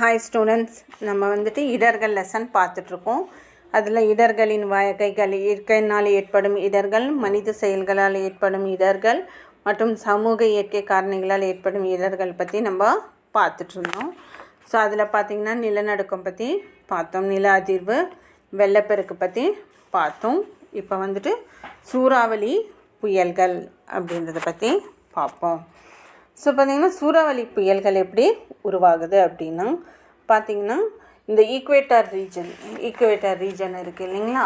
Hi students, நம்ம வந்துட்டு இடர்கள் லெசன் பார்த்துட்ருக்கோம். அதில் இடர்களின் வகைகள், இயற்கையினால் ஏற்படும் இடர்கள், மனித செயல்களால் ஏற்படும் இடர்கள் மற்றும் சமூக இயற்கை காரணிகளால் ஏற்படும் இடர்கள் பற்றி நம்ம பார்த்துட்ருந்தோம். ஸோ அதில் பார்த்திங்கன்னா நிலநடுக்கம் பற்றி பார்த்தோம், நில அதிர்வு, வெள்ளப்பெருக்கு பற்றி பார்த்தோம். இப்போ வந்துட்டு சூறாவளி புயல்கள் அப்படின்றத பற்றி பார்ப்போம். ஸோ பார்த்திங்கன்னா சூறாவளி புயல்கள் எப்படி உருவாகுது அப்படின்னா பார்த்திங்கன்னா இந்த ஈக்குவேட்டர் ரீஜன் இருக்குது இல்லைங்களா,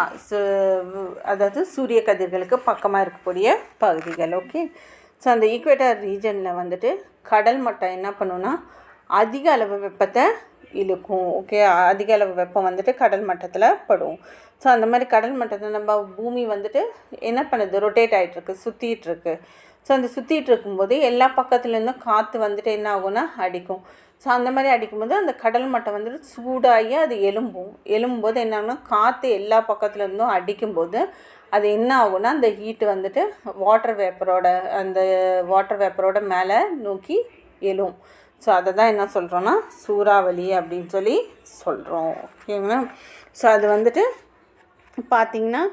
அதாவது சூரிய கதிர்களுக்கு பக்கமாக இருக்கக்கூடிய பகுதிகள். ஓகே, ஸோ அந்த ஈக்குவேட்டர் ரீஜனில் வந்துட்டு கடல் மட்டம் என்ன பண்ணுன்னா அதிக அளவு வெப்பத்தை இழுக்கும். ஓகே, அதிக அளவு வெப்பம் வந்துட்டு கடல் மட்டத்தில் படும். ஸோ அந்த மாதிரி கடல் மட்டத்தில் நம்ம பூமி வந்துட்டு என்ன பண்ணுது, ரொட்டேட் ஆகிட்டுருக்கு, சுற்றிட்டுருக்கு. ஸோ அந்த சுற்றிட்டு இருக்கும்போது எல்லா பக்கத்துலேருந்தும் காற்று வந்துட்டு என்ன ஆகும்னா அடிக்கும். ஸோ அந்த மாதிரி அடிக்கும்போது அந்த கடல் மட்டம் வந்துட்டு சூடாகி அது எழும்பும்போது என்ன ஆகுனா, காற்று எல்லா பக்கத்துலேருந்தும் அடிக்கும்போது அது என்ன ஆகும்னா அந்த ஹீட்டு வந்துட்டு வாட்டர் வேப்பரோட மேலே நோக்கி எழும். ஸோ அதை தான் என்ன சொல்கிறோன்னா சூறாவளி அப்படின்னு சொல்லி சொல்கிறோம். ஓகேங்களா. ஸோ அது வந்துட்டு பார்த்திங்கன்னா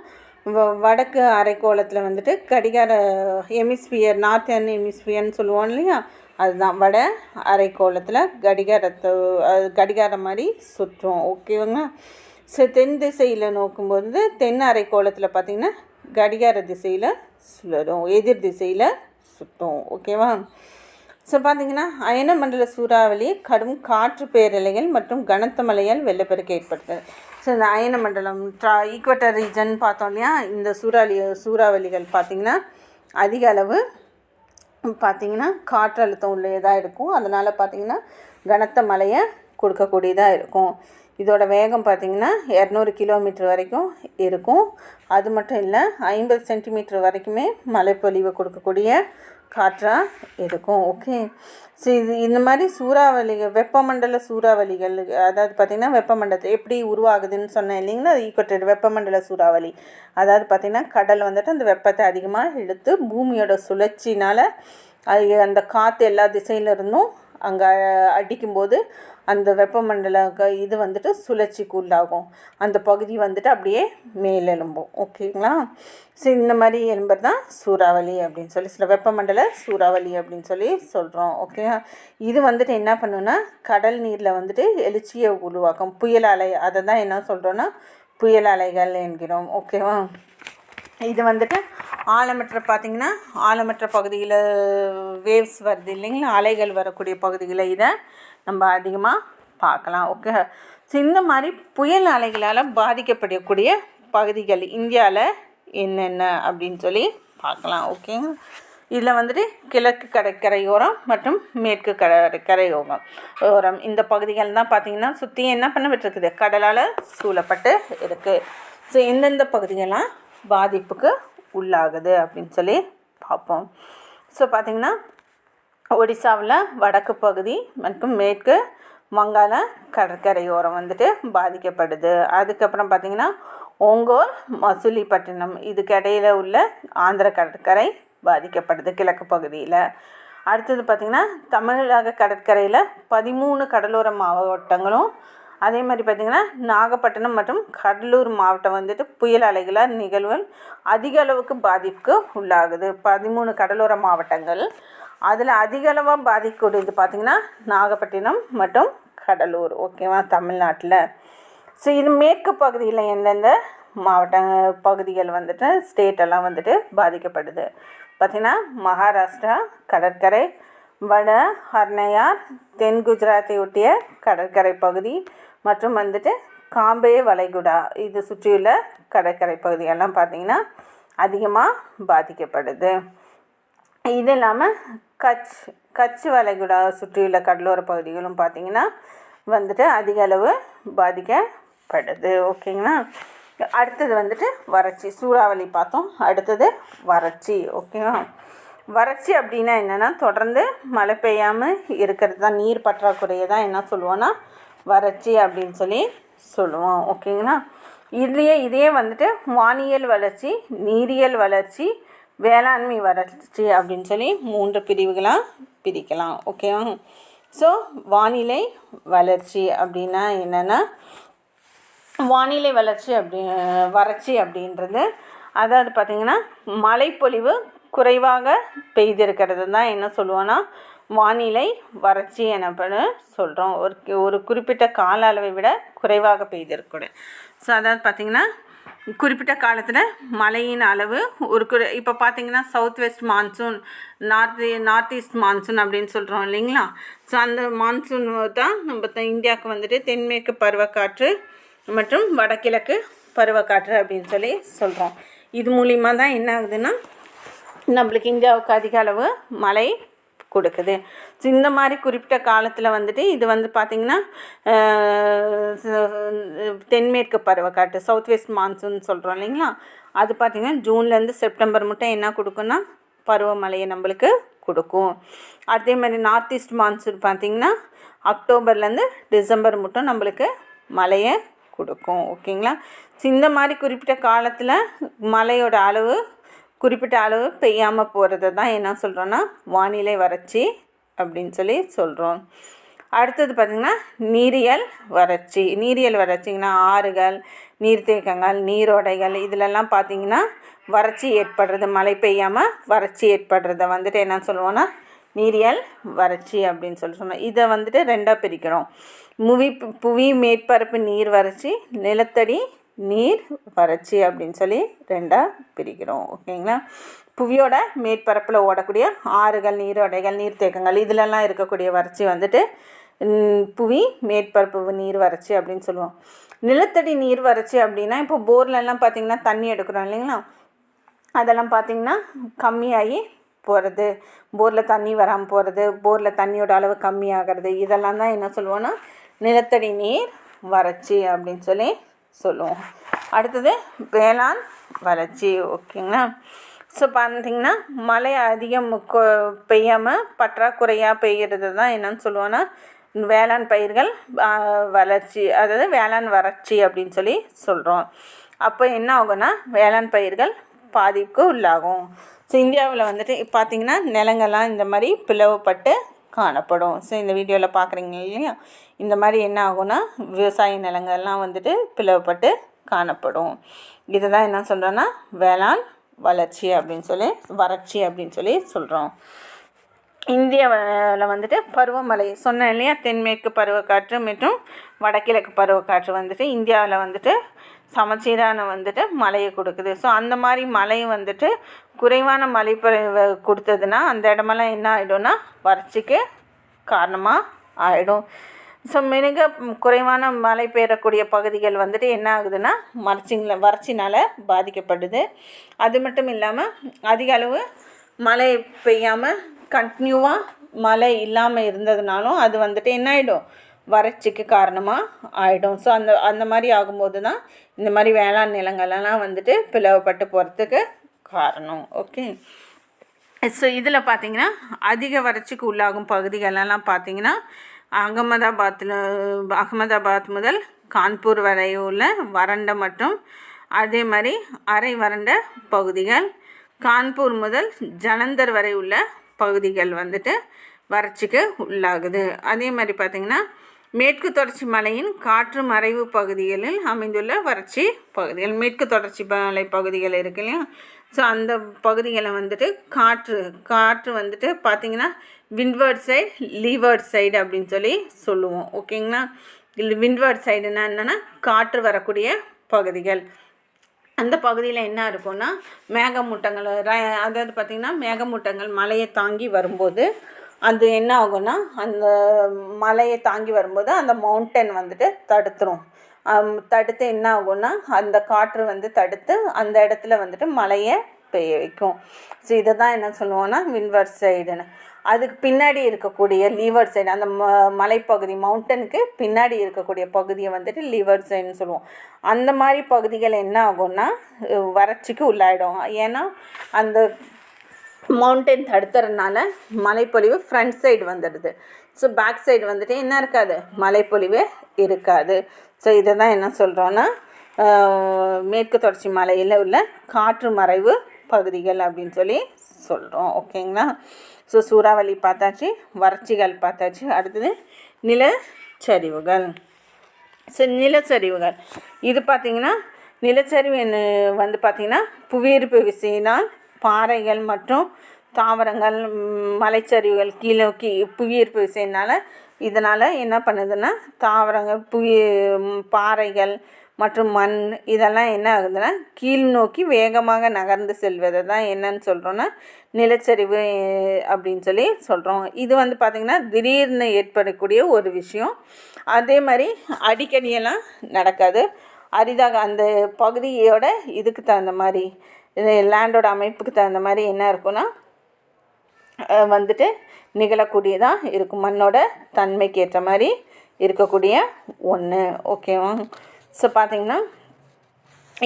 வடக்கு அரைக்கோளத்தில் வந்துட்டு கடிகார ஹெமிஸ்பியர், நார்த்தர்ன் ஹெமிஸ்பியர்னு சொல்லுவோம் இல்லையா, அதுதான் வட அரைக்கோளத்தில் கடிகாரம் மாதிரி சுற்றும். ஓகேவாங்க. ஸோ தென் திசையில் நோக்கும்போது தென் அரைக்கோளத்தில் பார்த்திங்கன்னா கடிகார திசையில் சுழலும், எதிர் திசையில் சுற்றும். ஓகேவா. ஸோ பார்த்திங்கன்னா அயனமண்டல சூறாவளி கடும் காற்று பேரலைகள் மற்றும் கனத்த மழையால் வெள்ளப்பெருக்கு ஏற்படுத்துது. ஸோ இந்த அயனமண்டலம் ஈக்குவேட்டர் ரீஜன் பார்த்தோம் இல்லையா, இந்த சூறாவளிகள் பார்த்திங்கன்னா அதிக அளவு பார்த்திங்கன்னா காற்றழுத்தம் உள்ளதாக இருக்கும். அதனால் பார்த்திங்கன்னா கனத்த மழையை கொடுக்கக்கூடியதாக இருக்கும். இதோட வேகம் பார்த்திங்கன்னா 200 கிலோமீட்டர் வரைக்கும் இருக்கும். அது மட்டும் இல்லை, 50 சென்டிமீட்டர் வரைக்குமே மழைப்பொழிவை கொடுக்கக்கூடிய காற்றாக இருக்கும். ஓகே, ஸோ இந்த மாதிரி வெப்பமண்டல சூறாவளிகள், அதாவது பார்த்திங்கன்னா வெப்பமண்டலத்தில் எப்படி உருவாகுதுன்னு சொன்னேன் இல்லைங்களா, அது ஈக்குவேட்டர் வெப்பமண்டல சூறாவளி. அதாவது பார்த்திங்கன்னா கடல் வந்துட்டு அந்த வெப்பத்தை அதிகமாக இழுத்து பூமியோட சுழற்சினால் அது அந்த காற்று எல்லா திசையிலிருந்தும் அங்கே அடிக்கும்போது அந்த வெப்பமண்டல இது வந்துட்டு சுழற்சிக்கு உள்ளாகும். அந்த பகுதி வந்துட்டு அப்படியே மேலெழும்பும். ஓகேங்களா. ஸோ இந்த மாதிரி எழும்புறது தான் சூறாவளி அப்படின்னு சொல்லி சில வெப்பமண்டல சூறாவளி அப்படின்னு சொல்லி சொல்கிறோம். ஓகே, இது வந்துட்டு என்ன பண்ணுன்னா கடல் நீரில் வந்துட்டு எழுச்சியை உருவாக்கும். புயல் அலை, அதை தான் என்ன சொல்கிறோன்னா புயல் அலைகள் என்கிறோம். ஓகேவா. இது வந்துட்டு ஆழமற்ற பகுதியில் வேவ்ஸ் வருது இல்லைங்களா, அலைகள் வரக்கூடிய பகுதிகளை இதை நம்ம அதிகமாக பார்க்கலாம். ஓகே, ஸோ இந்த மாதிரி புயல் அலைகளால் பாதிக்கப்படக்கூடிய பகுதிகள் இந்தியாவில் என்னென்ன அப்படின்னு சொல்லி பார்க்கலாம். ஓகேங்க. இதில் வந்துட்டு கிழக்கு கடற்கரையோரம் மற்றும் மேற்கு கடற்கரையோரம் இந்த பகுதிகள் தான் பார்த்திங்கன்னா சுற்றி என்ன பண்ண விட்டுருக்குது, கடலால் சூழப்பட்டு இருக்குது. ஸோ எந்தெந்த பகுதிகள்லாம் பாதிப்புக்கு உள்ளாகுது அப்படின்னு சொல்லி பார்ப்போம். ஸோ பார்த்திங்கன்னா ஒடிசாவில் வடக்கு பகுதி மற்றும் மேற்கு வங்காள கடற்கரையோரம் வந்துட்டு பாதிக்கப்படுது. அதுக்கப்புறம் பார்த்திங்கன்னா ஒங்கோல், மசூலிப்பட்டினம் இதுக்கு இடையில் உள்ள ஆந்திர கடற்கரை பாதிக்கப்படுது கிழக்கு பகுதியில். அடுத்தது பார்த்திங்கன்னா தமிழக கடற்கரையில் 13 கடலோர மாவட்டங்களும், அதே மாதிரி பார்த்திங்கன்னா நாகப்பட்டினம் மற்றும் கடலூர் மாவட்டம் வந்துட்டு புயல் அலைகளால் நிகழ்வுகள் அதிக அளவுக்கு பாதிப்புக்கு உள்ளாகுது. 13 கடலோர மாவட்டங்கள், அதில் அதிக அளவாக பாதிக்கக்கூடியது பார்த்திங்கன்னா நாகப்பட்டினம் மற்றும் கடலூர். ஓகேவா, தமிழ்நாட்டில். ஸோ இது மேற்கு பகுதியில் எந்தெந்த பகுதிகள் வந்துட்டு ஸ்டேட்டெல்லாம் வந்துட்டு பாதிக்கப்படுது பார்த்திங்கன்னா மகாராஷ்டிரா கடற்கரை, வட ஹர்னையார், தென் குஜராத்தை ஒட்டிய கடற்கரை பகுதி மற்றும் வந்துட்டு காம்பே வளைகுடா இது சுற்றியுள்ள கடற்கரை பகுதியெல்லாம் பார்த்திங்கன்னா அதிகமாக பாதிக்கப்படுது. இது இல்லாமல் கட்ச் வளைகுடா சுற்றியுள்ள கடலோர பகுதிகளும் பார்த்திங்கன்னா வந்துட்டு அதிக அளவு பாதிக்கப்படுது. ஓகேங்களா. அடுத்தது வந்துட்டு வறட்சி. சூறாவளி பார்த்தோம், அடுத்தது வறட்சி. ஓகேவா. வறட்சி அப்படின்னா என்னென்னா தொடர்ந்து மழை பெய்யாமல் இருக்கிறது தான், நீர் பற்றாக்குறையை தான் என்ன சொல்லுவோன்னா வறட்சி அப்படின்னு சொல்லி சொல்லுவோம். ஓகேங்களா. இதே வந்துட்டு வானியல் வளர்ச்சி, நீரியல் வளர்ச்சி, வேளாண்மை வறட்சி அப்படின்னு சொல்லி 3 பிரிவுகளாக பிரிக்கலாம். ஓகேவா. ஸோ வானிலை வளர்ச்சி அப்படின்னா என்னென்னா, வானிலை வறட்சி அப்படின்றது அதாவது பார்த்திங்கன்னா மழைப்பொழிவு குறைவாக பெய்திருக்கிறது தான் என்ன சொல்லுவோன்னா வானிலை வறட்சி எனப்படும் சொல்கிறோம். ஒரு குறிப்பிட்ட கால அளவை விட குறைவாக பெய்திருக்கூடும். ஸோ அதாவது பார்த்திங்கன்னா குறிப்பிட்ட காலத்தில் மழையின் அளவு இப்போ பார்த்திங்கன்னா south west monsoon, north east monsoon அப்படின்னு சொல்கிறோம் இல்லைங்களா. ஸோ அந்த மான்சூன் தான் நம்ம இந்தியாவுக்கு வந்துட்டு தென்மேற்கு பருவக்காற்று மற்றும் வடகிழக்கு பருவக்காற்று அப்படின்னு சொல்கிறோம். இது மூலிமா தான் என்ன ஆகுதுன்னா நம்மளுக்கு இந்தியாவுக்கு அதிக அளவு மழை கொடுக்குது. ஸோ இந்த மாதிரி குறிப்பிட்ட காலத்தில் வந்துட்டு இது வந்து பார்த்திங்கன்னா தென்மேற்கு பருவக்காற்று சவுத் வெஸ்ட் மான்சூன் சொல்கிறோம் இல்லைங்களா. அது பார்த்திங்கன்னா ஜூன்லேருந்து செப்டம்பர் மட்டும் என்ன கொடுக்குன்னா பருவமழையை நம்மளுக்கு கொடுக்கும். அதே மாதிரி நார்த் ஈஸ்ட் மான்சூன் பார்த்திங்கன்னா அக்டோபர்லேருந்து டிசம்பர் மட்டும் நம்மளுக்கு மழையை கொடுக்கும். ஓகேங்களா. ஸோ இந்த மாதிரி குறிப்பிட்ட காலத்தில் மழையோட அளவு குறிப்பிட்ட அளவு பெய்யாமல் போகிறது தான் என்ன சொல்கிறோன்னா வானிலை வறட்சி அப்படின்னு சொல்கிறோம். அடுத்தது பார்த்திங்கன்னா நீரியல் வறட்சிங்கன்னா ஆறுகள், நீர்த்தேக்கங்கள், நீரோடைகள் இதிலெல்லாம் பார்த்திங்கன்னா வறட்சி ஏற்படுறது, மழை பெய்யாமல் வறட்சி ஏற்படுறத வந்துட்டு என்ன சொல்லுவோன்னா நீரியல் வறட்சி அப்படின்னு சொன்னோம். இதை வந்துட்டு ரெண்டாக பிரிக்கிறோம். புவி மேற்பரப்பு நீர் வறட்சி, நிலத்தடி நீர் வறட்சி அப்படின்னு ரெண்டாக பிரிக்கிறோம். ஓகேங்களா. புவியோட மேற்பரப்பில் ஓடக்கூடிய ஆறுகள், நீரோடைகள், நீர்த்தேக்கங்கள் இதிலெல்லாம் இருக்கக்கூடிய வறட்சி வந்துட்டு புவி மேற்பரப்பு நீர் வறட்சி அப்படின்னு சொல்லுவோம். நிலத்தடி நீர் வறட்சி அப்படின்னா இப்போ போர்லெல்லாம் பார்த்திங்கன்னா தண்ணி எடுக்கிறோம் இல்லைங்களா, அதெல்லாம் பார்த்திங்கன்னா கம்மியாகி போகிறது, போரில் தண்ணி வராமல் போகிறது, போரில் தண்ணியோட அளவு கம்மியாகிறது, இதெல்லாம் தான் என்ன சொல்லுவோன்னா நிலத்தடி நீர் வறட்சி அப்படின்னு சொல்லுவோம். அடுத்தது வேளாண் வறட்சி. ஓகேங்களா. ஸோ பார்த்திங்கன்னா மழை அதிகம் பெய்யாமல் பற்றாக்குறையாக பெய்கிறது தான் என்னன்னு சொல்லுவோன்னா வேளாண் பயிர்கள் வளர்ச்சி, அதாவது வேளாண் வறட்சி அப்படின்னு சொல்கிறோம். அப்போ என்ன ஆகும்னா வேளாண் பயிர்கள் பாதிப்புக்கு உள்ளாகும். ஸோ இந்தியாவில் வந்துட்டு பார்த்திங்கன்னா நிலங்கள்லாம் இந்த மாதிரி பிளவுபட்டு காணப்படும். ஸோ இந்த வீடியோவில் பார்க்குறீங்க இல்லையா, இந்த மாதிரி என்ன ஆகும்னா விவசாய நிலங்கள்லாம் வந்துட்டு பிளவுபட்டு காணப்படும். இதை தான் என்ன சொல்கிறோன்னா வேளாண் வறட்சி அப்படின்னு சொல்கிறோம். இந்தியாவில் வந்துட்டு பருவமழை சொன்னேன் இல்லையா, தென்மேற்கு பருவக்காற்று மற்றும் வடகிழக்கு பருவக்காற்று வந்துட்டு இந்தியாவில் வந்துட்டு சமச்சீரான வந்துட்டு மழையை கொடுக்குது. ஸோ அந்த மாதிரி மழை வந்துட்டு குறைவான மழை கொடுத்ததுன்னா அந்த இடமெல்லாம் என்ன ஆகிடும்னா வறட்சிக்கு காரணமாக ஆகிடும். ஸோ மிக குறைவான மழை பெய்யக்கூடிய பகுதிகள் வந்துட்டு என்ன ஆகுதுன்னா வறட்சினால் பாதிக்கப்படுது. அது மட்டும் இல்லாமல் அதிக அளவு மழை பெய்யாமல் கண்டினியூவாக மழை இல்லாமல் இருந்ததுனாலும் அது வந்துட்டு என்ன ஆகிடும் வறட்சிக்கு காரணமாக ஆகிடும். ஸோ அந்த மாதிரி ஆகும்போது தான் இந்த மாதிரி வேளாண் நிலங்களெல்லாம் வந்துட்டு பிளவுபட்டு போகிறதுக்கு காரணம். ஓகே. ஸோ இதில் பார்த்திங்கன்னா அதிக வறட்சிக்கு உள்ளாகும் பகுதிகளெல்லாம் பார்த்திங்கன்னா அகமதாபாத் முதல் கான்பூர் வரை உள்ள வறண்ட மற்றும் அதே மாதிரி அரை வறண்ட பகுதிகள், கான்பூர் முதல் ஜலந்தர் வரை உள்ள பகுதிகள் வந்துட்டு வறட்சிக்கு உள்ளாகுது. அதே மாதிரி பார்த்திங்கன்னா மேற்கு தொடர்ச்சி மலையின் காற்று மறைவு பகுதிகளில் அமைந்துள்ள வறட்சி பகுதிகள், மேற்கு தொடர்ச்சி மலை பகுதிகள் இருக்கு இல்லையா. ஸோ அந்த பகுதிகளை வந்துட்டு காற்று வந்துட்டு பார்த்திங்கன்னா விண்ட்வர்ட் சைடு, லீவர்ட் சைடு அப்படின்னு சொல்லுவோம். ஓகேங்களா. விண்ட்வர்ட் சைடுனா என்னென்னா காற்று வரக்கூடிய பகுதிகள். அந்த பகுதியில் என்ன இருக்கும்னா மேகமூட்டங்கள், அதாவது பார்த்திங்கன்னா மேகமூட்டங்கள் மலையை தாங்கி வரும்போது அது என்ன ஆகும்னா அந்த மலையை தாங்கி வரும்போது அந்த மவுண்டன் வந்துட்டு தடுத்து என்ன ஆகும்னா அந்த காற்று வந்து தடுத்து அந்த இடத்துல வந்துட்டு மழையை பெய்ய வைக்கும். ஸோ இதை தான் என்ன சொல்லுவோன்னா விண்ட்வர்ட் சைடுன்னு. அதுக்கு பின்னாடி இருக்கக்கூடிய லீவர்ட் சைடு, அந்த மலைப்பகுதி மவுண்டனுக்கு பின்னாடி இருக்கக்கூடிய பகுதியை வந்துட்டு லீவர்ட் சைடுன்னு சொல்லுவோம். அந்த மாதிரி பகுதிகள் என்ன ஆகும்னா வறட்சிக்கு உள்ளாயிடும். ஏன்னா அந்த மவுண்டன் தடுத்துறதுனால மழைப்பொழிவு ஃப்ரண்ட் சைடு வந்துடுது. ஸோ பேக் சைடு வந்துட்டு என்ன இருக்காது, மழைப்பொழிவு இருக்காது. ஸோ இதை தான் என்ன சொல்கிறோன்னா மேற்கு தொடர்ச்சி மலையில் உள்ள காற்று மறைவு பகுதிகள் அப்படின்னு சொல்கிறோம். ஓகேங்களா. ஸோ சூறாவளி பார்த்தாச்சு, வறட்சிகள் பார்த்தாச்சு. அடுத்தது நிலச்சரிவுகள். ஸோ நிலச்சரிவுகள் இது பார்த்திங்கன்னா நிலச்சரிவு வந்து பார்த்திங்கன்னா புவியீர்ப்பு விசையினால் பாறைகள் மற்றும் தாவரங்கள் மலைச்சரிவுகள் கீழோக்கி புவியீர்ப்பு விசையினால் இதனால் என்ன பண்ணுதுன்னா தாவரங்கள் பாறைகள் மற்றும் மண் இதெல்லாம் என்ன ஆகுதுன்னா கீழ் நோக்கி வேகமாக நகர்ந்து செல்வதை தான் என்னன்னு சொல்கிறோன்னா நிலச்சரிவு அப்படின்னு சொல்லி சொல்கிறோம். இது வந்து பார்த்திங்கன்னா திடீர்னு ஏற்படக்கூடிய ஒரு விஷயம். அதே மாதிரி அடிக்கடியெல்லாம் நடக்காது, அரிதாக அந்த பகுதியோட இதுக்கு தகுந்த மாதிரி லேண்டோட அமைப்புக்கு தகுந்த மாதிரி என்ன இருக்குன்னா வந்துட்டு நிகழக்கூடியதாக இருக்கும். மண்ணோட தன்மைக்கு ஏற்ற மாதிரி இருக்கக்கூடிய ஒன்று. ஓகேவா? ஸோ பார்த்திங்கன்னா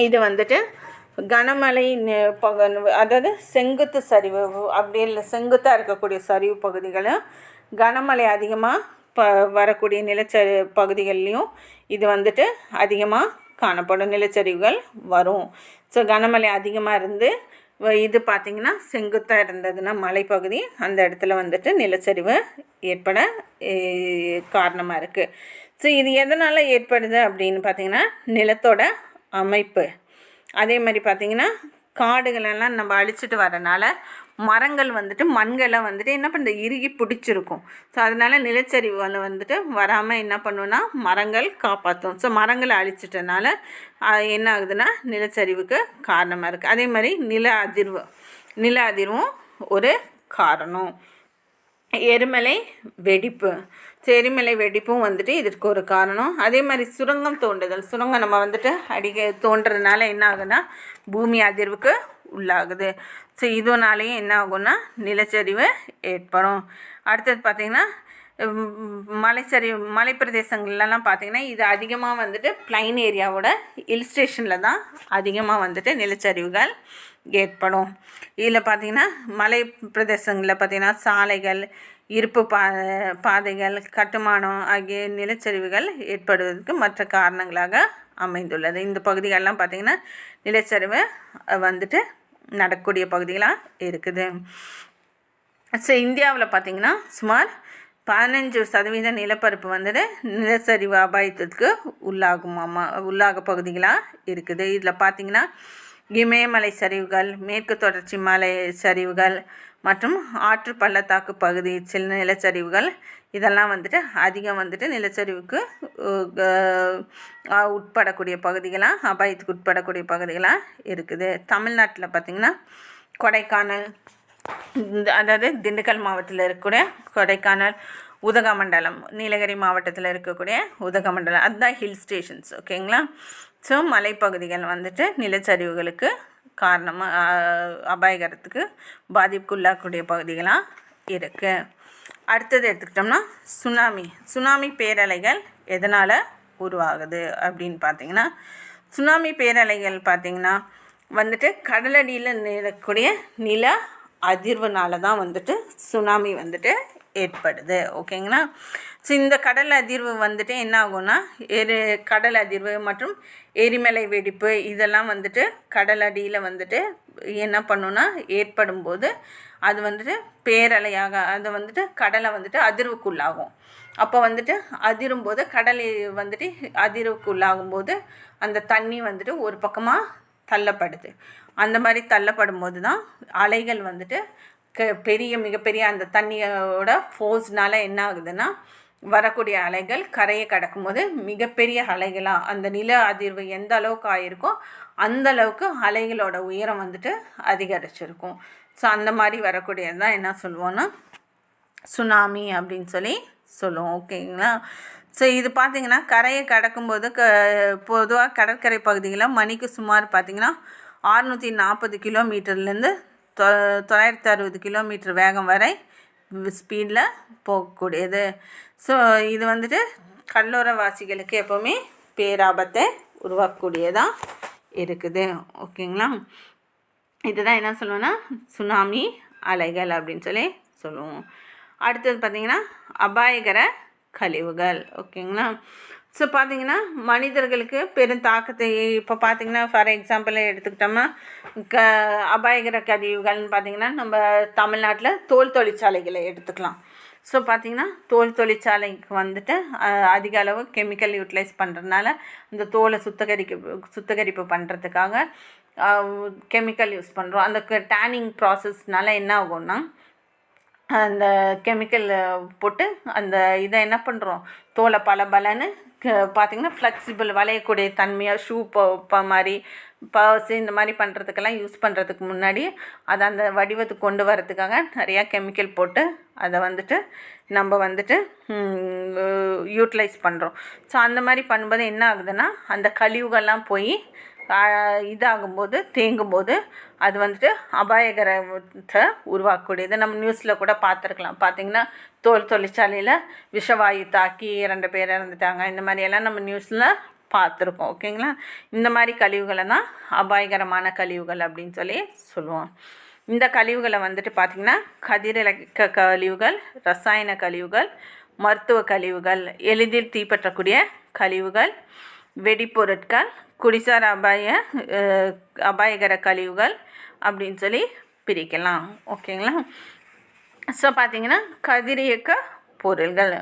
இது வந்துட்டு கனமழை அதாவது செங்குத்து சரிவு அப்படி இல்லை செங்குத்தாக இருக்கக்கூடிய சரிவு பகுதிகளும் கனமழை அதிகமாக வரக்கூடிய நிலச்சரி பகுதிகள்லேயும் இது வந்துட்டு அதிகமாக காணப்படும் நிலச்சரிவுகள் வரும். ஸோ கனமழை அதிகமாக இருந்து இது பார்த்திங்கன்னா செங்குத்தாக இருந்ததுன்னா மலைப்பகுதி அந்த இடத்துல வந்துட்டு நிலச்சரிவு ஏற்பட காரணமாக இருக்குது. ஸோ இது எதனால் ஏற்படுது அப்படின்னு பார்த்திங்கன்னா நிலத்தோட அமைப்பு. அதே மாதிரி பார்த்திங்கன்னா காடுகளெல்லாம் நம்ம அழிச்சிட்டு வரனால மரங்கள் வந்துட்டு மண்களை வந்துட்டு என்ன பண்ணுறது இறுகி பிடிச்சிருக்கும். ஸோ அதனால் நிலச்சரிவுகளை வந்துட்டு வராமல் என்ன பண்ணுன்னா மரங்கள் காப்பாற்றும். ஸோ மரங்களை அழிச்சிட்டனால என்ன ஆகுதுன்னா நிலச்சரிவுக்கு காரணமாக இருக்குது. அதே மாதிரி நில அதிர்வும் ஒரு காரணம். எரிமலை வெடிப்பு. ஸோ எரிமலை வெடிப்பும் வந்துட்டு இதற்கு ஒரு காரணம். அதே மாதிரி சுரங்கம் நம்ம வந்துட்டு தோன்றதுனால என்ன ஆகுதுன்னா பூமி அதிர்வுக்கு உள்ளாகுது. ஸோ இதனாலேயும் என்ன ஆகும்னா நிலச்சரிவு ஏற்படும். அடுத்தது பார்த்திங்கன்னா மலைப்பிரதேசங்கள்லாம் பார்த்திங்கன்னா இது அதிகமாக வந்துட்டு பிளைன் ஏரியாவோட ஹில் ஸ்டேஷனில் தான் அதிகமாக வந்துட்டு நிலச்சரிவுகள் ஏற்படும். இதில் பார்த்திங்கன்னா மலை பிரதேசங்களில் பார்த்திங்கன்னா சாலைகள் இருப்பு பாதைகள் கட்டுமானம் ஆகிய நிலச்சரிவுகள் ஏற்படுவதற்கு மற்ற காரணங்களாக அமைந்துள்ளது. இந்த பகுதிகளெலாம் பார்த்திங்கன்னா நிலச்சரிவு வந்துட்டு நடக்கக்கூடிய பகுதிகளாக இருக்குது. ஸோ இந்தியாவில் பார்த்திங்கன்னா சுமார் 15% நிலப்பரப்பு வந்துட்டு நிலச்சரிவு அபாயத்திற்கு உள்ளாக பகுதிகளாக இருக்குது. இதில் பார்த்திங்கன்னா இமயமலை சரிவுகள், மேற்கு தொடர்ச்சி மலை சரிவுகள் மற்றும் ஆற்று பள்ளத்தாக்கு பகுதி சில நிலச்சரிவுகள் இதெல்லாம் வந்துட்டு அதிகம் வந்துட்டு நிலச்சரிவுக்கு உட்படக்கூடிய பகுதிகளாக அபாயத்துக்கு உட்படக்கூடிய பகுதிகளாக இருக்குது. தமிழ்நாட்டில் பார்த்திங்கன்னா கொடைக்கானல், அதாவது திண்டுக்கல் மாவட்டத்தில் இருக்கக்கூடிய கொடைக்கானல், உதகமண்டலம் நீலகிரி மாவட்டத்தில் இருக்கக்கூடிய உதகமண்டலம் அதுதான் ஹில் ஸ்டேஷன்ஸ். ஓகேங்களா? ஸோ மலைப்பகுதிகள் வந்துட்டு நிலச்சரிவுகளுக்கு காரணமாக அபாயகரத்துக்கு பாதிப்புக்குள்ளாகக்கூடிய பகுதிகளாக இருக்குது. அடுத்தது எடுத்துக்கிட்டோம்னா சுனாமி பேரலைகள் எதனால் உருவாகுது அப்படின்னு பார்த்திங்கன்னா சுனாமி பேரலைகள் பார்த்திங்கன்னா வந்துட்டு கடலடியில் நிலக்கூடிய நில அதிர்வுனால தான் வந்துட்டு சுனாமி வந்துட்டு ஏற்படுது. ஓகேங்களா? ஸோ இந்த கடல் அதிர்வு வந்துட்டு என்ன ஆகும்னா கடல் அதிர்வு மற்றும் எரிமலை வெடிப்பு இதெல்லாம் வந்துட்டு கடல் அடியில் வந்துட்டு என்ன பண்ணுன்னா ஏற்படும் போது அது வந்துட்டு பேரலையாக அது வந்துட்டு கடலை வந்துட்டு அதிர்வுக்குள்ளாகும். அப்போ வந்துட்டு அதிரும்போது கடல் வந்துட்டு அதிர்வுக்குள்ளாகும்போது அந்த தண்ணி வந்துட்டு ஒரு பக்கமாக தள்ளப்படுது. அந்த மாதிரி தள்ளப்படும் போது தான் அலைகள் வந்துட்டு மிகப்பெரிய அந்த தண்ணியோட ஃபோர்ஸ்னால் என்ன ஆகுதுன்னா வரக்கூடிய அலைகள் கரையை கடக்கும்போது மிகப்பெரிய அலைகளாக அந்த நில அதிர்வு எந்த அளவுக்கு ஆகிருக்கோ அந்த அளவுக்கு அலைகளோட உயரம் வந்துட்டு அதிகரிச்சிருக்கும். ஸோ அந்த மாதிரி வரக்கூடியது தான் என்ன சொல்லுவோன்னா சுனாமி அப்படின்னு சொல்லுவோம். ஓகேங்களா? ஸோ இது பார்த்திங்கன்னா கரையை கடக்கும்போது பொதுவாக கடற்கரை பகுதிகளில் மணிக்கு சுமார் பார்த்திங்கன்னா 640 கிலோமீட்டர்லேருந்து 960 கிலோமீட்டர் வேகம் வரை ஸ்பீடில் போகக்கூடியது. ஸோ இது வந்துட்டு கடலோரவாசிகளுக்கு எப்போவுமே பேராபத்தை உருவாக்கக்கூடியதாக இருக்குது. ஓகேங்களா? இதுதான் என்ன சொல்லுவோன்னா சுனாமி அலைகள் அப்படின்னு சொல்லுவோம். அடுத்தது பார்த்திங்கன்னா அபாயகர கழிவுகள். ஓகேங்களா. ஸோ பார்த்திங்கன்னா மனிதர்களுக்கு பெரும் தாக்கத்தை இப்போ பார்த்திங்கன்னா ஃபார் எக்ஸாம்பிள் எடுத்துக்கிட்டோம்னா அபாயகர கழிவுகள்னு பார்த்திங்கன்னா நம்ம தமிழ்நாட்டில் தோல் தொழிற்சாலைகளை எடுத்துக்கலாம். ஸோ பார்த்திங்கன்னா தோல் தொழிற்சாலைக்கு வந்துட்டு அதிக அளவு கெமிக்கல் யூட்டிலைஸ் பண்ணுறதுனால இந்த தோலை சுத்திகரிப்பு பண்ணுறதுக்காக கெமிக்கல் யூஸ் பண்ணுறோம். அந்த டேனிங் ப்ராசஸ்னால என்ன ஆகும்னா அந்த கெமிக்கல் போட்டு அந்த இதை என்ன பண்ணுறோம் தோலை பலன்னு பார்த்திங்கன்னா ஃப்ளெக்சிபிள் வளையக்கூடிய தன்மையாக ஷூ மாதிரி பர்ஸ் இந்த மாதிரி பண்ணுறதுக்கெல்லாம் யூஸ் பண்ணுறதுக்கு முன்னாடி அதை அந்த வடிவத்துக்கு கொண்டு வரதுக்காக நிறையா கெமிக்கல் போட்டு அதை வந்துட்டு நம்ம வந்துட்டு யூட்டிலைஸ் பண்ணுறோம். ஸோ அந்த மாதிரி பண்ணும்போது என்ன ஆகுதுன்னா அந்த கழிவுகள்லாம் போய் இதாகும்போது தேங்கும்போது அது வந்துட்டு அபாயகரத்தை உருவாக்கக்கூடியது. நம்ம நியூஸில் கூட பார்த்துருக்கலாம். பார்த்திங்கன்னா தோல் தொழிற்சாலையில் விஷவாயு தாக்கி 2 பேர் இறந்துட்டாங்க. இந்த மாதிரியெல்லாம் நம்ம நியூஸில் பார்த்துருக்கோம். ஓகேங்களா. இந்த மாதிரி கழிவுகளை தான் அபாயகரமான கழிவுகள் அப்படின்னு சொல்லி சொல்லுவோம். இந்த கழிவுகளை வந்துட்டு பார்த்திங்கன்னா கதிரியக்க கழிவுகள், ரசாயன கழிவுகள், மருத்துவ கழிவுகள், எளிதில் தீப்பற்றக்கூடிய கழிவுகள், வெடிப்பொருட்கள், குடிசார் அபாயகர கழிவுகள் அப்படின்னு சொல்லி பிரிக்கலாம். ஓகேங்களா. ஸோ பார்த்திங்கன்னா கதிரியக்க பொருள்கள்,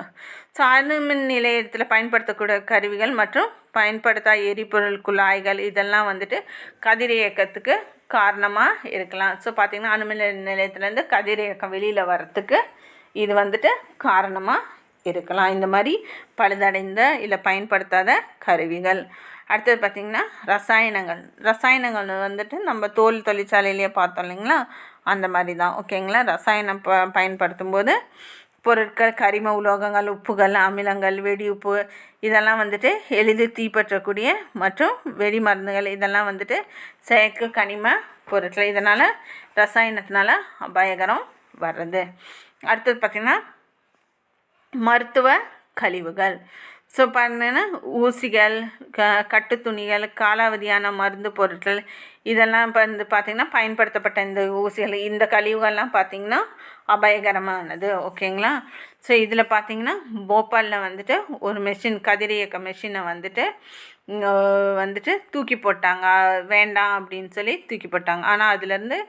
ஸோ அணுமின் நிலையத்தில் பயன்படுத்தக்கூடிய கருவிகள் மற்றும் பயன்படுத்தாத எரிபொருள் குழாய்கள் இதெல்லாம் வந்துட்டு கதிரியக்கத்துக்கு காரணமாக இருக்கலாம். ஸோ பார்த்திங்கன்னா அணுமின் நிலையத்துலேருந்து கதிரியக்கம் வெளியில் வர்றதுக்கு இது வந்துட்டு காரணமாக இருக்கலாம். இந்த மாதிரி பழுதடைந்த இல்லை பயன்படுத்தாத கருவிகள். அடுத்தது பார்த்திங்கன்னா ரசாயனங்கள் வந்துட்டு நம்ம தோல் தொழிற்சாலையிலேயே பார்த்தோம் இல்லைங்களா, அந்த மாதிரி தான். ஓகேங்களா. ரசாயனம் பயன்படுத்தும் போது பொருட்கள், கரிம உலோகங்கள், உப்புகள், அமிலங்கள், வெடி உப்பு இதெல்லாம் வந்துட்டு எளிதில் தீப்பற்றக்கூடிய மற்றும் வெடி மருந்துகள் இதெல்லாம் வந்துட்டு செயற்கை கனிம பொருட்கள். இதனால் ரசாயனத்தினால அபாயகரம் வர்றது. அடுத்தது பார்த்திங்கன்னா மருத்துவ கழிவுகள். ஸோ பார்த்தீங்கன்னா ஊசிகள், கட்டு துணிகள், காலாவதியான மருந்து பொருட்கள் இதெல்லாம் இப்போ வந்து பார்த்திங்கன்னா பயன்படுத்தப்பட்ட இந்த ஊசிகள் இந்த கழிவுகள்லாம் பார்த்திங்கன்னா அபாயகரமானது. ஓகேங்களா. ஸோ இதில் பார்த்திங்கன்னா போபாலில் வந்துட்டு ஒரு கதிரியக்க மெஷினை வந்துட்டு தூக்கி போட்டாங்க. வேண்டாம் அப்படின்னு சொல்லி தூக்கி போட்டாங்க. ஆனால் அதுலேருந்து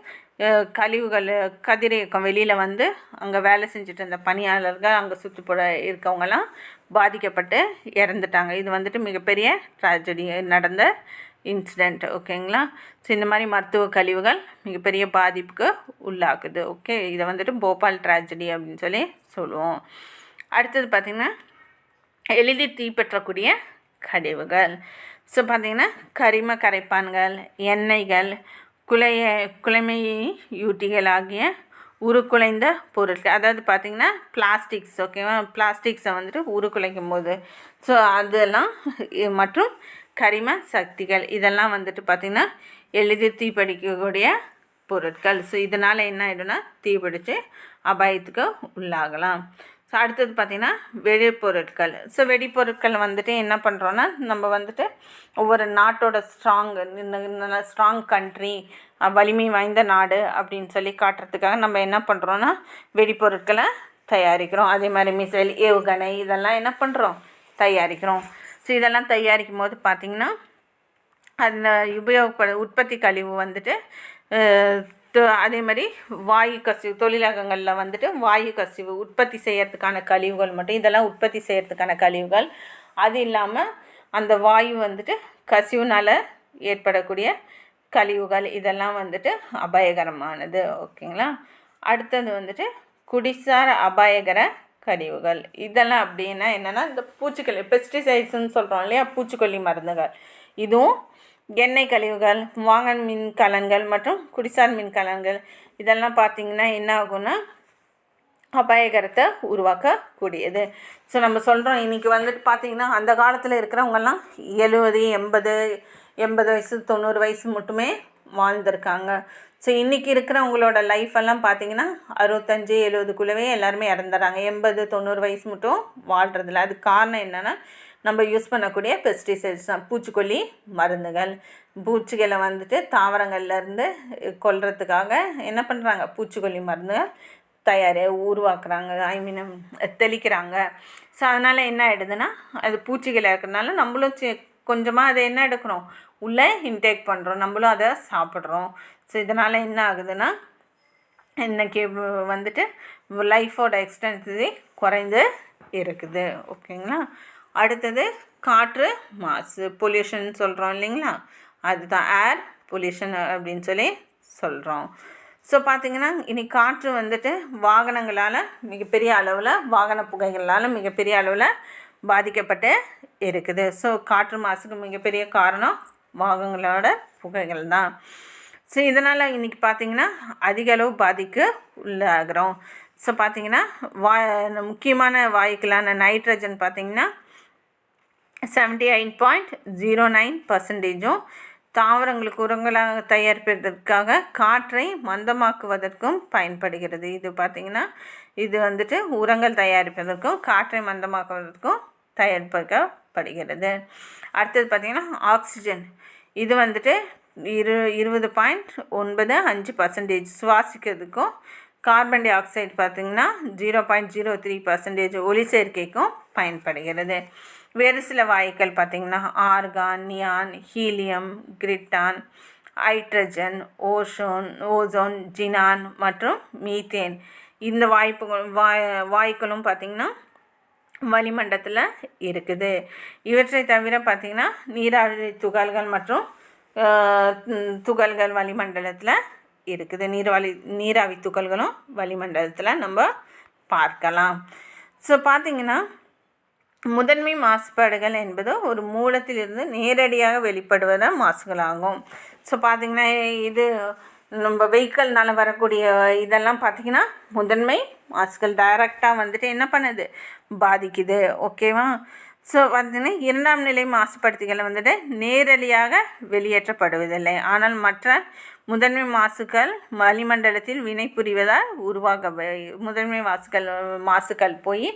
கதிரியக்கம் வெளியில் வந்து அங்கே வேலை செஞ்சுட்டு இருந்த பணியாளர்கள், அங்கே சுற்றுப்புற இருக்கவங்கெல்லாம் பாதிக்கப்பட்டு இறந்துட்டாங்க. இது வந்துட்டு மிகப்பெரிய ட்ராஜடி நடந்த இன்சிடெண்ட். ஓகேங்களா. ஸோ இந்த மாதிரி மருத்துவ கழிவுகள் மிகப்பெரிய பாதிப்புக்கு உள்ளாகுது. ஓகே. இதை வந்துட்டு போபால் ட்ராஜடி அப்படின்னு சொல்லி சொல்லுவோம். அடுத்தது பார்த்திங்கன்னா எளிதில் தீப்பற்றக்கூடிய கழிவுகள். ஸோ பார்த்திங்கன்னா கரிம கரைப்பான்கள், எண்ணெய்கள், குலைமையூட்டிகள் ஆகிய உருக்குலைந்த பொருட்கள். அதாவது பார்த்திங்கன்னா பிளாஸ்டிக்ஸ். ஓகேவா. பிளாஸ்டிக்ஸை வந்துட்டு உருக்குலைக்கும் போது ஸோ அதெல்லாம் மற்றும் கரிம சக்திகள் இதெல்லாம் வந்துட்டு பார்த்திங்கன்னா எளிதில் தீப்பிடிக்கக்கூடிய பொருட்கள். ஸோ இதனால் என்ன ஆகிடும்னா தீப்பிடித்து அபாயத்துக்கு உள்ளாகலாம். ஸோ அடுத்தது பார்த்திங்கன்னா வெடிப்பொருட்கள். ஸோ வெடிப்பொருட்கள் வந்துட்டு என்ன பண்ணுறோன்னா நம்ம வந்துட்டு ஒவ்வொரு நாட்டோட ஸ்ட்ராங் கண்ட்ரி, வலிமை வாய்ந்த நாடு அப்படின்னு சொல்லி காட்டுறதுக்காக நம்ம என்ன பண்ணுறோன்னா வெடிப்பொருட்களை தயாரிக்கிறோம். அதே மாதிரி மிசைல், ஏவுகணை இதெல்லாம் என்ன பண்ணுறோம் தயாரிக்கிறோம். ஸோ இதெல்லாம் தயாரிக்கும் போது பார்த்திங்கன்னா அதில் உற்பத்தி கழிவு வந்துட்டு அதே மாதிரி வாயு கசிவு, தொழிலகங்களில் வந்துட்டு வாயு கசிவு உற்பத்தி செய்கிறதுக்கான கழிவுகள் மட்டும், இதெல்லாம் உற்பத்தி செய்கிறதுக்கான கழிவுகள். அது இல்லாமல் அந்த வாயு வந்துட்டு கசிவுனால் ஏற்படக்கூடிய கழிவுகள் இதெல்லாம் வந்துட்டு அபாயகரமானது. ஓகேங்களா. அடுத்தது வந்துட்டு குடிசார் அபாயகர கழிவுகள். இதெல்லாம் அப்படின்னா என்னென்னா இந்த பூச்சிக்கொல்லி பெஸ்டிசைட்ஸ்ன்னு சொல்கிறோம் இல்லையா, பூச்சிக்கொல்லி மருந்துகள், இதுவும் எண்ணெய் கழிவுகள், வாங்கல் மின் கலன்கள் மற்றும் குடிசார் மின் கலன்கள் இதெல்லாம் பார்த்திங்கன்னா என்ன ஆகும்னா அபாயகரத்தை உருவாக்கக்கூடியது. ஸோ நம்ம சொல்கிறோம் இன்றைக்கி வந்துட்டு பார்த்திங்கன்னா அந்த காலத்தில் இருக்கிறவங்கெல்லாம் 70 வயசு 90 வயசு மட்டுமே வாழ்ந்திருக்காங்க. ஸோ இன்றைக்கி இருக்கிறவங்களோட லைஃப்பெல்லாம் பார்த்திங்கன்னா 65-70க்குள்ளவே எல்லாருமே இறந்துடுறாங்க. 80-90 வயசு மட்டும் வாழ்கிறதில்ல. அதுக்கு காரணம் என்னென்னா நம்ம யூஸ் பண்ணக்கூடிய பெஸ்டிசைட்ஸ் தான், பூச்சிக்கொல்லி மருந்துகள். பூச்சிகளை வந்துட்டு தாவரங்கள்லேருந்து கொல்றதுக்காக என்ன பண்ணுறாங்க பூச்சிக்கொல்லி மருந்துகள் உருவாக்குறாங்க, தெளிக்கிறாங்க. ஸோ அதனால் என்ன ஆகிடுதுன்னா அது பூச்சிகள் இருக்கிறதுனால நம்மளும் கொஞ்சமாக அதை என்ன எடுக்கிறோம், உள்ளே இன்டேக் பண்ணுறோம், நம்மளும் அதை சாப்பிட்றோம். ஸோ இதனால் என்ன ஆகுதுன்னா இன்றைக்கி வந்துட்டு லைஃபோட எக்ஸ்டென்சிட்டி குறைந்து இருக்குது. ஓகேங்களா. அடுத்தது காற்று மாசு, பொல்யூஷன் சொல்கிறோம் இல்லைங்களா, அதுதான் ஏர் பொல்யூஷன் அப்படின்னு சொல்லி சொல்கிறோம். ஸோ பார்த்திங்கன்னா இன்றைக்கி காற்று வந்துட்டு வாகனங்களால் மிகப்பெரிய அளவில், வாகன புகைகளால் மிகப்பெரிய அளவில் பாதிக்கப்பட்டு இருக்குது. ஸோ காற்று மாசுக்கு மிகப்பெரிய காரணம் வாகனங்களோட புகைகள் தான். ஸோ இதனால் இன்றைக்கி பார்த்திங்கன்னா அதிக அளவு பாதிக்கு உள்ளாகிறோம். ஸோ பார்த்திங்கன்னா முக்கியமான வாயுக்களான நைட்ரஜன் பார்த்திங்கன்னா 78.09%, தாவரங்களுக்கு உரங்களாக தயாரிப்பதற்காக காற்றை மந்தமாக்குவதற்கும் பயன்படுகிறது. இது பார்த்திங்கன்னா இது வந்துட்டு உரங்கள் தயாரிப்பதற்கும் காற்றை மந்தமாக்குவதற்கும் தயாரிக்கப்படுகிறது. அடுத்தது பார்த்திங்கன்னா ஆக்சிஜன், இது வந்துட்டு 20.95% சுவாசிக்கிறதுக்கும், கார்பன் டை ஆக்சைடு பார்த்திங்கன்னா 0.03% ஒளி சேர்க்கைக்கும் பயன்படுகிறது. வேறு சில வாயுக்கள் பார்த்திங்கன்னா argon, neon, helium, krypton, hydrogen, ozone, xenon மற்றும் மீத்தேன், இந்த வாயுக்களும் பார்த்திங்கன்னா வளிமண்டலத்தில் இருக்குது. இவற்றை தவிர பார்த்திங்கன்னா நீராவி துகள்கள் மற்றும் துகள்கள் வளிமண்டலத்தில் இருக்குது. நீராவி துகள்களும் வளிமண்டலத்தில் நம்ம பார்க்கலாம். ஸோ பார்த்திங்கன்னா முதன்மை மாசுபாடுகள் என்பது ஒரு மூலத்திலிருந்து நேரடியாக வெளிப்படுவத மாசுகளாகும். ஸோ பார்த்திங்கன்னா இது நம்ம வெஹிக்கல்னால வரக்கூடிய இதெல்லாம் பார்த்திங்கன்னா முதன்மை மாசுகள் டைரெக்டாக வந்துட்டு என்ன பண்ணுது, பாதிக்குது. ஓகேவா. ஸோ பார்த்திங்கன்னா இரண்டாம் நிலை மாசுபடுத்திகளை வந்துட்டு நேரடியாக வெளியேற்றப்படுவதில்லை, ஆனால் மற்ற முதன்மை மாசுக்கள் வளிமண்டலத்தில் வினை புரிவதால் முதன்மை மாசுக்கள் போய்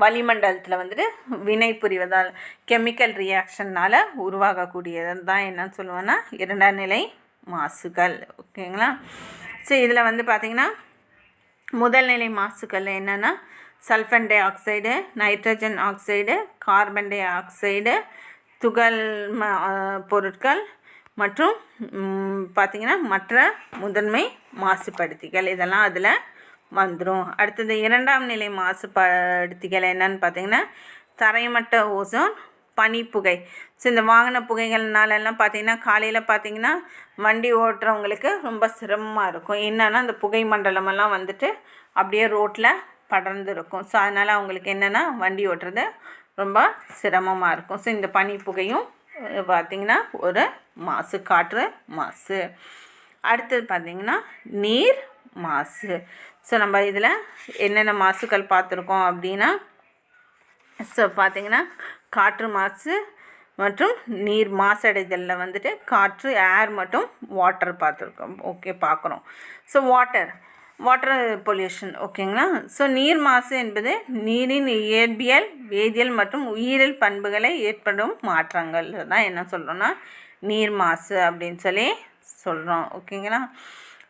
வளிமண்டலத்தில் வந்துட்டு வினை புரிவதால் கெமிக்கல் ரியாக்ஷன்னால் உருவாகக்கூடியது தான் என்னன்னு சொல்லுவோன்னா இரண்டாம் நிலை மாசுக்கள். ஓகேங்களா. ஸோ இதில் வந்து பார்த்திங்கன்னா முதல் நிலை மாசுக்கள் என்னென்னா sulphur di oxide, nitrogen oxide, carbon di oxide, துகள் பொருட்கள் மற்றும் பார்த்திங்கன்னா மற்ற முதன்மை மாசுபடுத்திகள், இதெல்லாம் அதில் வந்துடும். அடுத்தது இரண்டாம் நிலை மாசுபடுத்திகள் என்னன்னு பார்த்திங்கன்னா தரைமட்ட ஓசோன், பனிப்புகை. ஸோ இந்த வாகன புகைகள்னாலெல்லாம் பார்த்திங்கன்னா காலையில் பார்த்திங்கன்னா வண்டி ஓட்டுறவங்களுக்கு ரொம்ப சிரமமாக இருக்கும். என்னென்னா அந்த புகை மண்டலமெல்லாம் வந்துட்டு அப்படியே ரோட்டில் படர்ந்து இருக்கும். ஸோ அதனால் அவங்களுக்கு என்னென்னா வண்டி ஓட்டுறது ரொம்ப சிரமமாக இருக்கும். ஸோ இந்த பனி புகையும் பார்த்திங்கன்னா ஒரு மாசு, காற்று மாசு. அடுத்தது பார்த்திங்கன்னா நீர் மாசு. ஸோ நம்ம இதில் என்னென்ன மாசுக்கள் பார்த்துருக்கோம் அப்படின்னா, ஸோ பார்த்திங்கன்னா காற்று மாசு மற்றும் நீர் மாசடைதலில் வந்துட்டு காற்று, ஏர் மற்றும் வாட்டர் பார்த்துருக்கோம். ஓகே, பார்க்குறோம். So water pollution. ஓகேங்களா. ஸோ நீர் மாசு என்பது நீரின் இயற்பியல், வேதியியல் மற்றும் உயிரியல் பண்புகளை ஏற்படும் மாற்றங்கள் தான் என்ன சொல்கிறோன்னா நீர் மாசு அப்படின்னு சொல்லி சொல்கிறோம். ஓகேங்களா.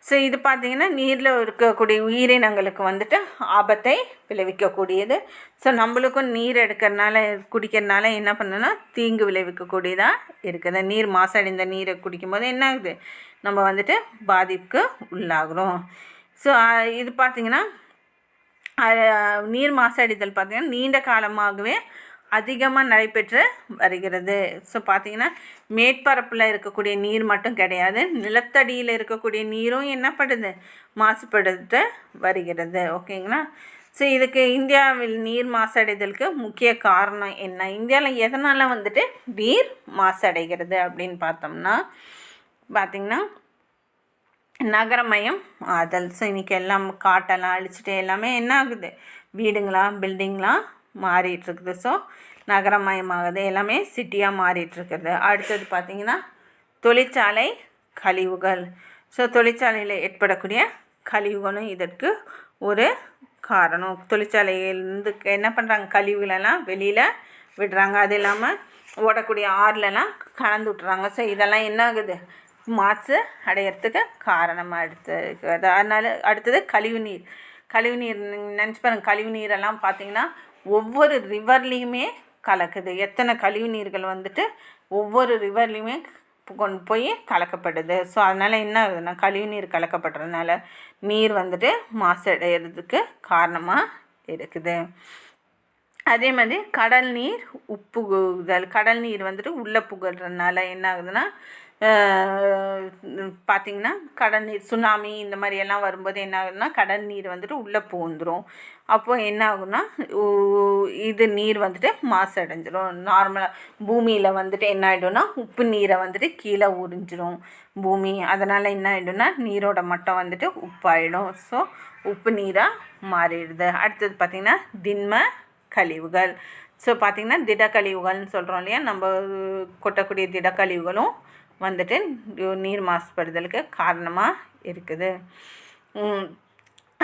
ஸோ இது பார்த்திங்கன்னா நீரில் இருக்கக்கூடிய உயிரினங்களுக்கு வந்துட்டு ஆபத்தை விளைவிக்கக்கூடியது. ஸோ நம்மளுக்கும் நீர் குடிக்கிறதுனால என்ன பண்ணணும்னா தீங்கு விளைவிக்கக்கூடியதாக இருக்குது. நீர் மாசடைந்த நீரை குடிக்கும்போது என்ன ஆகுது, நம்ம வந்துட்டு பாதிப்புக்கு உள்ளாகிறோம். ஸோ இது பார்த்திங்கன்னா நீர் மாசடைதல் பார்த்திங்கன்னா நீண்ட காலமாகவே அதிகமாக நடைபெற்று வருகிறது. ஸோ பார்த்திங்கன்னா மேற்பரப்பில் இருக்கக்கூடிய நீர் மட்டும் கிடையாது, நிலத்தடியில் இருக்கக்கூடிய நீரும் என்ன பண்ணுது, மாசுபடுத்த வருகிறது. ஓகேங்களா. ஸோ இதுக்கு இந்தியாவில் நீர் மாசடைதலுக்கு முக்கிய காரணம் என்ன, இந்தியாவில் எதனால் வந்துட்டு நீர் மாசடைகிறது அப்படின்னு பார்த்தோம்னா பார்த்திங்கன்னா நகரமயம் ஆதல். ஸோ இன்றைக்கி எல்லாம் காட்டெல்லாம் அழிச்சிட்டு எல்லாமே என்ன ஆகுது, பில்டிங்லாம் மாறிட்டுருக்குது. ஸோ நகரமயமாகுது, எல்லாமே சிட்டியாக மாறிட்டுருக்குது. அடுத்தது பார்த்திங்கன்னா தொழிற்சாலை கழிவுகள். ஸோ தொழிற்சாலையில் ஏற்படக்கூடிய கழிவுகளும் இதற்கு ஒரு காரணம். தொழிற்சாலையிலேருந்து என்ன பண்ணுறாங்க, கழிவுகளெல்லாம் வெளியில் விடுறாங்க, அது இல்லாமல் ஓடக்கூடிய ஆறுலலாம் கலந்து விட்டுறாங்க. ஸோ இதெல்லாம் என்ன ஆகுது, மாசு அடையிறதுக்கு காரணமாக எடுத்துருக்குது. அதனால் அடுத்தது கழிவுநீர் நினச்சி பாருங்கள், கழிவுநீரெல்லாம் பார்த்திங்கன்னா ஒவ்வொரு ரிவர்லேயுமே கலக்குது. எத்தனை கழிவுநீர்கள் வந்துட்டு ஒவ்வொரு ரிவர்லேயுமே கொண்டு போய் கலக்கப்படுது. ஸோ அதனால் என்ன ஆகுதுன்னா, கழிவுநீர் கலக்கப்படுறதுனால நீர் வந்துட்டு மாசடைகிறதுக்கு காரணமாக இருக்குது. அதே மாதிரி கடல் நீர் உட்புகுதல், கடல் நீர் வந்துட்டு உள்ளே புகுறதுனால என்ன ஆகுதுன்னா, பார்த்திங்கன்னா கடல் நீர் சுனாமி இந்த மாதிரி எல்லாம் வரும்போது என்ன ஆகுதுன்னா, கடல் நீர் வந்துட்டு உள்ளே புகுந்துடும். அப்போது என்ன ஆகுன்னா, இது நீர் வந்துட்டு மாசடைஞ்சிரும். நார்மலாக பூமியில் வந்துட்டு என்ன ஆகிடும்னா, உப்பு நீரை வந்துட்டு கீழே உறிஞ்சிரும் பூமி. அதனால் என்ன ஆகிடும்னா, நீரோட மட்டம் வந்துட்டு உப்பாயிடும். ஸோ உப்பு நீராக மாறிடுது. அடுத்தது பார்த்திங்கன்னா திண்ம கழிவுகள். ஸோ பார்த்திங்கன்னா திடக்கழிவுகள்னு சொல்கிறோம் இல்லையா, நம்ம கொட்டக்கூடிய திடக்கழிவுகளும் வந்துட்டு நீர் மாசுபடுதலுக்கு காரணமாக இருக்குது.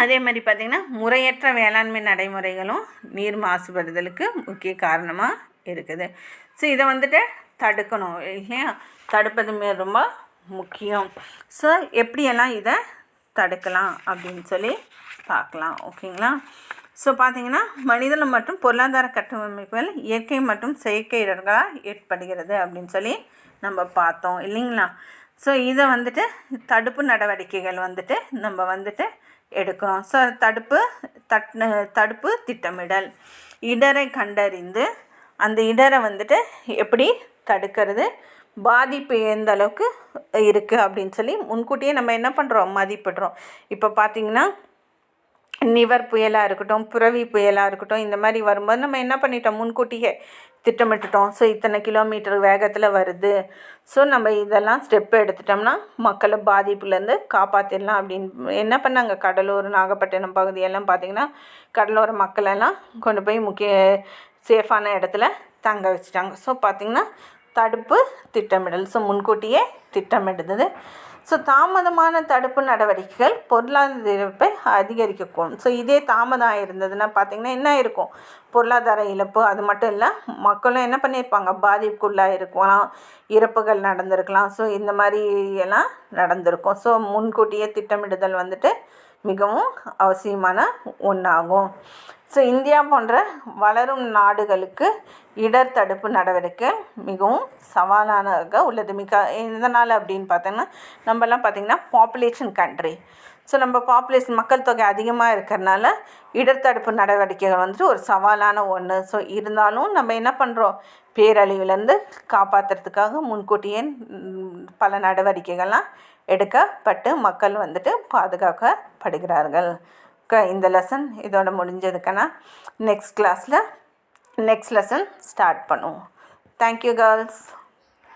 அதே மாதிரி பார்த்திங்கன்னா முறையற்ற வேளாண்மை நடைமுறைகளும் நீர் மாசுபடுதலுக்கு முக்கிய காரணமாக இருக்குது. ஸோ இதை வந்துட்டு தடுக்கணும் இல்லையா, தடுப்பது ரொம்ப முக்கியம். ஸோ எப்படியெல்லாம் இதை தடுக்கலாம் அப்படின்னு சொல்லி பார்க்கலாம். ஓகேங்களா. ஸோ பார்த்திங்கன்னா மனிதனம் மற்றும் பொருளாதார கட்டமைப்புகள் இயற்கை மற்றும் செயற்கை இடர்களாக ஏற்படுகிறது அப்படின்னு சொல்லி நம்ம பார்த்தோம் இல்லைங்களா. ஸோ இதை வந்துட்டு தடுப்பு நடவடிக்கைகள் வந்துட்டு நம்ம வந்துட்டு எடுக்கிறோம். ஸோ தடுப்பு திட்டமிடல், இடரை கண்டறிந்து அந்த இடரை வந்துட்டு எப்படி தடுக்கிறது, பாதிப்பு எந்த அளவுக்கு இருக்குது அப்படின்னு சொல்லி முன்கூட்டியே நம்ம என்ன பண்ணுறோம், மதிப்பிடுறோம். இப்போ பார்த்திங்கன்னா நிவர் புயலாக இருக்கட்டும், புரவி புயலாக இருக்கட்டும், இந்த மாதிரி வரும்போது நம்ம என்ன பண்ணிட்டோம், முன்கூட்டியே திட்டமிட்டுட்டோம். ஸோ இத்தனை கிலோமீட்டர் வேகத்தில் வருது. ஸோ நம்ம இதெல்லாம் ஸ்டெப் எடுத்துட்டோம்னா மக்களை பாதிப்புலேருந்து காப்பாற்றிடலாம் அப்படின்னு என்ன பண்ணாங்க, கடலூர் நாகப்பட்டினம் பகுதியெல்லாம் பார்த்திங்கன்னா கடலோர மக்களெல்லாம் கொண்டு போய் சேஃபான இடத்துல தங்க வச்சுட்டாங்க. ஸோ பார்த்திங்கன்னா தடுப்பு திட்டமிடல். ஸோ முன்கூட்டியே திட்டமிடுது. ஸோ தாமதமான தடுப்பு நடவடிக்கைகள் பொருளாதார இழப்பை அதிகரிக்கக்கூடும். ஸோ இதே தாமதம் இருந்ததுன்னா பார்த்திங்கன்னா என்ன இருக்கும், பொருளாதார இழப்பு. அது மட்டும் இல்லை, மக்களும் என்ன பண்ணியிருப்பாங்க, பாதிப்புக்குள்ளாக இருக்கலாம், இறப்புகள் நடந்திருக்கலாம். ஸோ இந்த மாதிரி எல்லாம் நடந்திருக்கும். ஸோ முன்கூட்டியே திட்டமிடுதல் வந்துட்டு மிகவும் அவசியமான ஒன்றாகும். ஸோ இந்தியா போன்ற வளரும் நாடுகளுக்கு இடர் தடுப்பு நடவடிக்கை மிகவும் சவாலானதாக உள்ளது. எதனால் அப்படின்னு பார்த்தோன்னா, நம்மலாம் பார்த்திங்கன்னா பாப்புலேஷன் கண்ட்ரி. ஸோ நம்ம மக்கள் தொகை அதிகமாக இருக்கிறதுனால இடர் தடுப்பு நடவடிக்கைகள் வந்துட்டு ஒரு சவாலான ஒன்று. ஸோ இருந்தாலும் நம்ம என்ன பண்ணுறோம், பேரழிவுலேருந்து காப்பாற்றுறதுக்காக முன்கூட்டியே பல நடவடிக்கைகள்லாம் எடுக்கப்பட்டு மக்கள் வந்துட்டு பாதுகாக்கப்படுகிறார்கள். இந்த லெசன் இதோட முடிஞ்சதுக்கான நெக்ஸ்ட் லெசன் ஸ்டார்ட் பண்ணுவோம். Thank you girls.